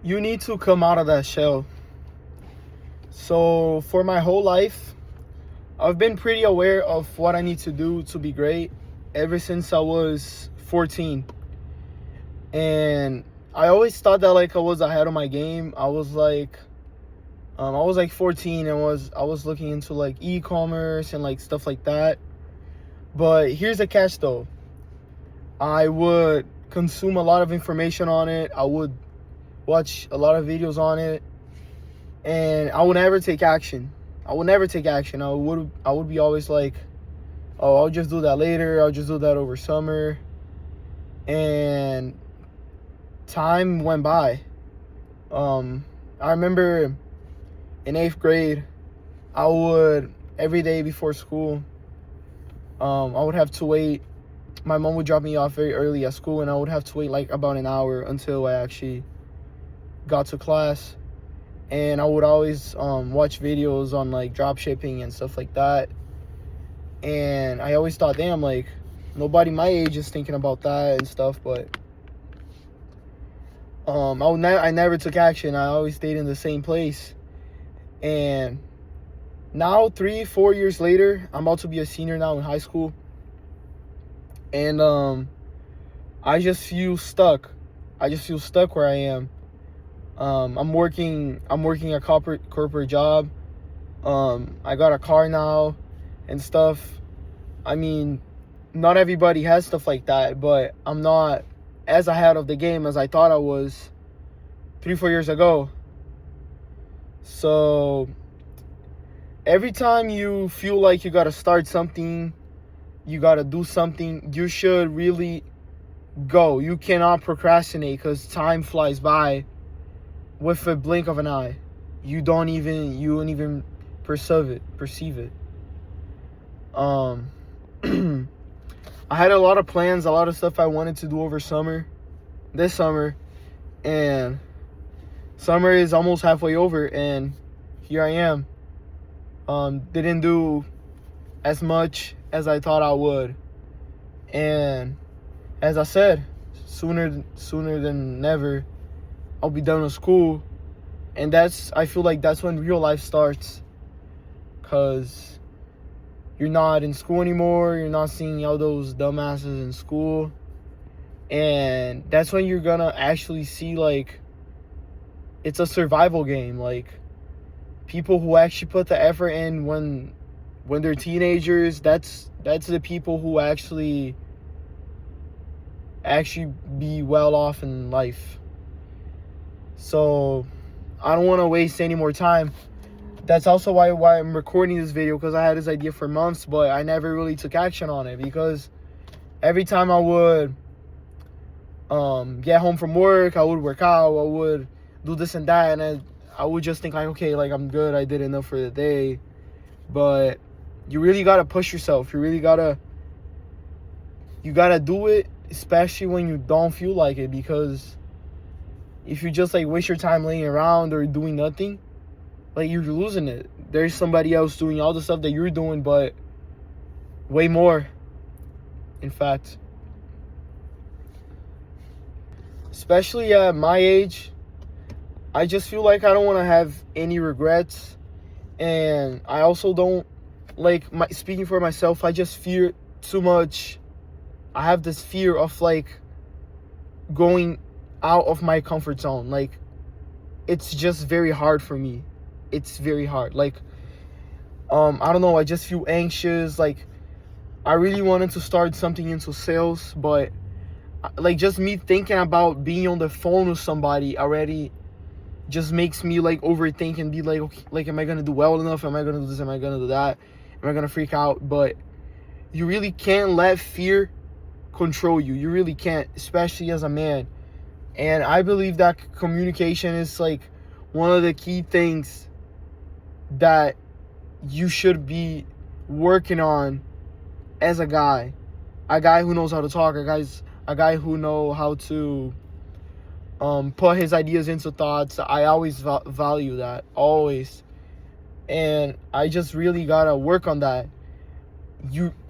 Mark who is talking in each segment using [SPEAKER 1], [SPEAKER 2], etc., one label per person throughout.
[SPEAKER 1] You need to come out of that shell. So for my whole life, I've been pretty aware of what I need to do to be great ever since I was 14. And I always thought that like I was ahead of my game. I was like 14 and I was looking into like e-commerce and like stuff like that. But here's the catch though. I would consume a lot of information on it. I would watch a lot of videos on it, and I would never take action. I would never take action. I would be always like, "Oh, I'll just do that later. I'll just do that over summer." And time went by. I remember in 8th grade, I would every day before school, I would have to wait. My mom would drop me off very early at school, and I would have to wait like about an hour until I actually got to class. And I would always watch videos on like drop shipping and stuff like that. And I always thought, damn, like nobody my age is thinking about that and stuff. But I never took action. I always stayed in the same place. And now 3-4 years later, I'm about to be a senior now in high school. And I just feel stuck. I just feel stuck where I am. I'm working a corporate job. I got a car now and stuff. I mean, not everybody has stuff like that, but I'm not as ahead of the game as I thought I was 3-4 years ago. So every time you feel like you gotta start something, you gotta do something, you should really go. You cannot procrastinate because time flies by with a blink of an eye. You won't even perceive it. I had a lot of plans, a lot of stuff I wanted to do over this summer, and summer is almost halfway over, and here I am. Didn't do as much as I thought I would, and as I said, sooner than never, I'll be done with school, and I feel like that's when real life starts, cause you're not in school anymore. You're not seeing all those dumbasses in school, and that's when you're gonna actually see like it's a survival game. Like people who actually put the effort in when they're teenagers, that's the people who actually be well off in life. So I don't want to waste any more time. That's also why I'm recording this video, because I had this idea for months, but I never really took action on it, because every time I would get home from work, I would work out, I would do this and that, and I would just think like, okay, like I'm good, I did enough for the day. But you really gotta push yourself. You gotta do it, especially when you don't feel like it, because if you just like waste your time laying around or doing nothing, like you're losing it. There's somebody else doing all the stuff that you're doing, but way more, in fact. Especially at my age, I just feel like I don't want to have any regrets. And I also don't speaking for myself, I just fear too much. I have this fear of like going out of my comfort zone. Like it's just very hard for me. It's very hard. Like I don't know, I just feel anxious. Like I really wanted to start something into sales, but like just me thinking about being on the phone with somebody already just makes me like overthink and be like, okay, like am I gonna do well enough? Am I gonna do this? Am I gonna do that? Am I gonna freak out? But you really can't let fear control you. You really can't, especially as a man. And I believe that communication is like one of the key things that you should be working on as a guy who knows how to talk, a guy who know how to put his ideas into thoughts. I always value that, always. And I just really gotta work on that.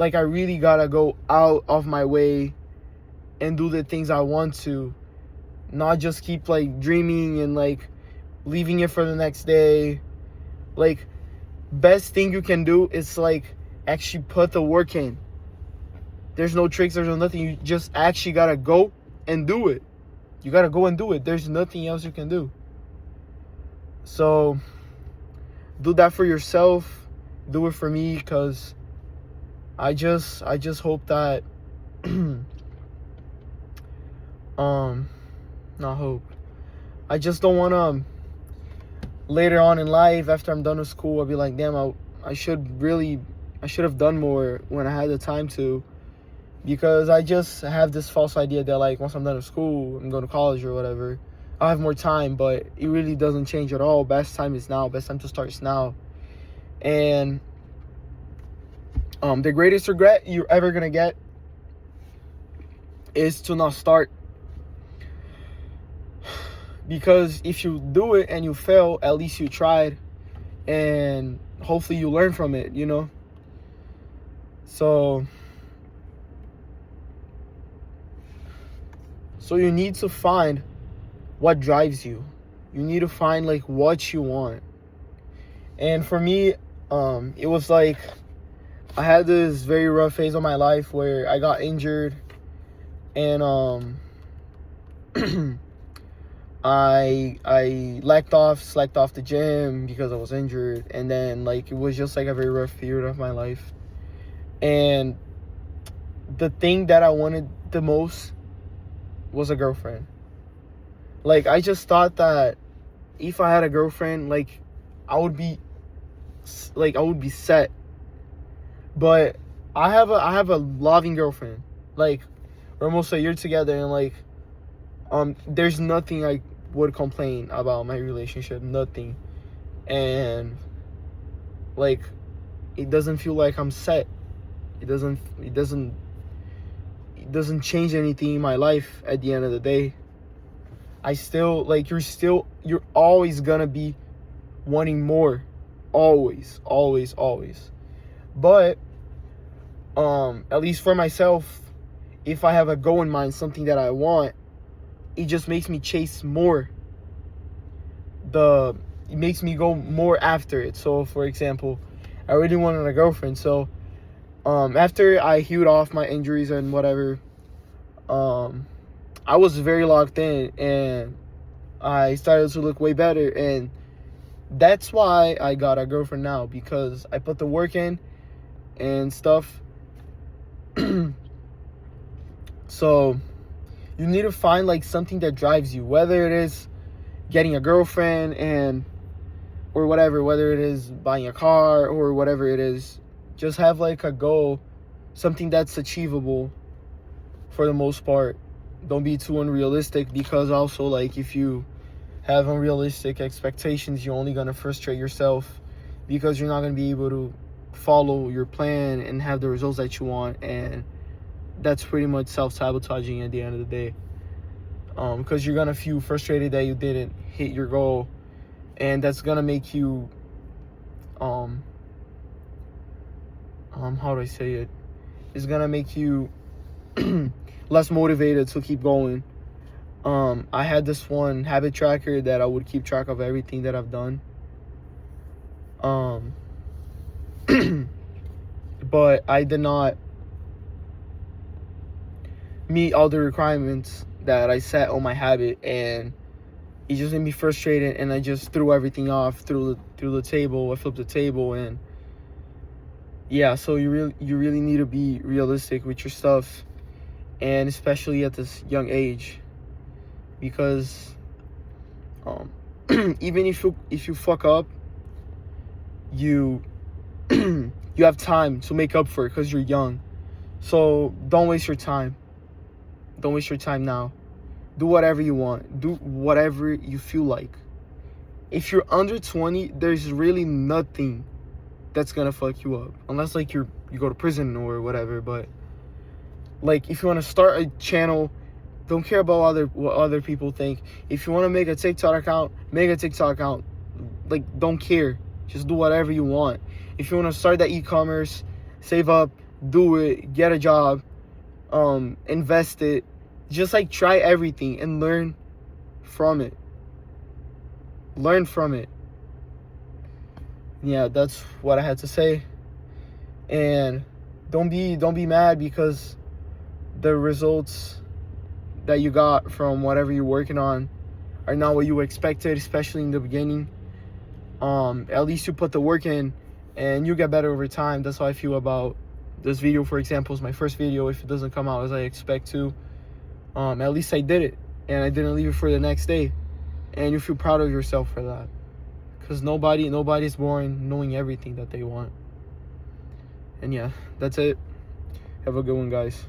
[SPEAKER 1] I really gotta go out of my way and do the things I want to, not just keep like dreaming and like leaving it for the next day. Like, best thing you can do is like actually put the work in. There's no tricks, there's no nothing. You just actually gotta go and do it. You gotta go and do it. There's nothing else you can do. So do that for yourself. Do it for me, because I just hope that not hope. I just don't wanna later on in life, after I'm done with school, I'll be like, damn, I should have done more when I had the time to. Because I just have this false idea that like once I'm done with school, I'm going to college or whatever, I'll have more time, but it really doesn't change at all. Best time is now. Best time to start is now. And the greatest regret you're ever gonna get is to not start. Because if you do it and you fail, at least you tried, and hopefully you learn from it, you know? So you need to find what drives you. You need to find like what you want. And for me, it was like I had this very rough phase of my life where I got injured, and I slacked off the gym because I was injured, and then like it was just like a very rough period of my life. And the thing that I wanted the most was a girlfriend. Like, I just thought that if I had a girlfriend, like I would be set. But I have a loving girlfriend. Like, we're almost a year together, and like there's nothing I would complain about my relationship, nothing. And like, it doesn't feel like I'm set. It doesn't change anything in my life at the end of the day. I still, like, you're always gonna be wanting more. Always. But at least for myself, if I have a goal in mind, something that I want, it just makes me chase more. It makes me go more after it. So for example, I really wanted a girlfriend, so after I healed off my injuries and whatever, I was very locked in, and I started to look way better. And that's why I got a girlfriend now, because I put the work in and stuff. So you need to find like something that drives you, whether it is getting a girlfriend or whatever, whether it is buying a car or whatever it is. Just have like a goal, something that's achievable for the most part. Don't be too unrealistic, because also like if you have unrealistic expectations, you're only gonna frustrate yourself, because you're not gonna be able to follow your plan and have the results that you want. And that's pretty much self-sabotaging at the end of the day, because you're gonna feel frustrated that you didn't hit your goal, and that's gonna make you how do I say it? It's gonna make you less motivated to keep going. I had this one habit tracker that I would keep track of everything that I've done. But I did not meet all the requirements that I set on my habit, and it just made me frustrated, and I just threw everything off through the table. I flipped the table, and yeah, so you really need to be realistic with your stuff, and especially at this young age, because even if you fuck up, you you have time to make up for it, because you're young. So don't waste your time. Don't waste your time now. Do whatever you want. Do whatever you feel like. If you're under 20, there's really nothing that's gonna fuck you up, unless like you go to prison or whatever. But like, if you want to start a channel, don't care about what other people think. If you want to make a TikTok account, make a TikTok account. Like, don't care. Just do whatever you want. If you want to start that e-commerce, save up, do it, get a job, invest it. Just like try everything and learn from it. Learn from it. Yeah, that's what I had to say. And don't be mad because the results that you got from whatever you're working on are not what you expected, especially in the beginning. At least you put the work in and you get better over time. That's how I feel about this video. For example, is my first video. If it doesn't come out as I expect to, at least I did it and I didn't leave it for the next day. And you feel proud of yourself for that, because nobody's born knowing everything that they want. And yeah, that's it. Have a good one, guys.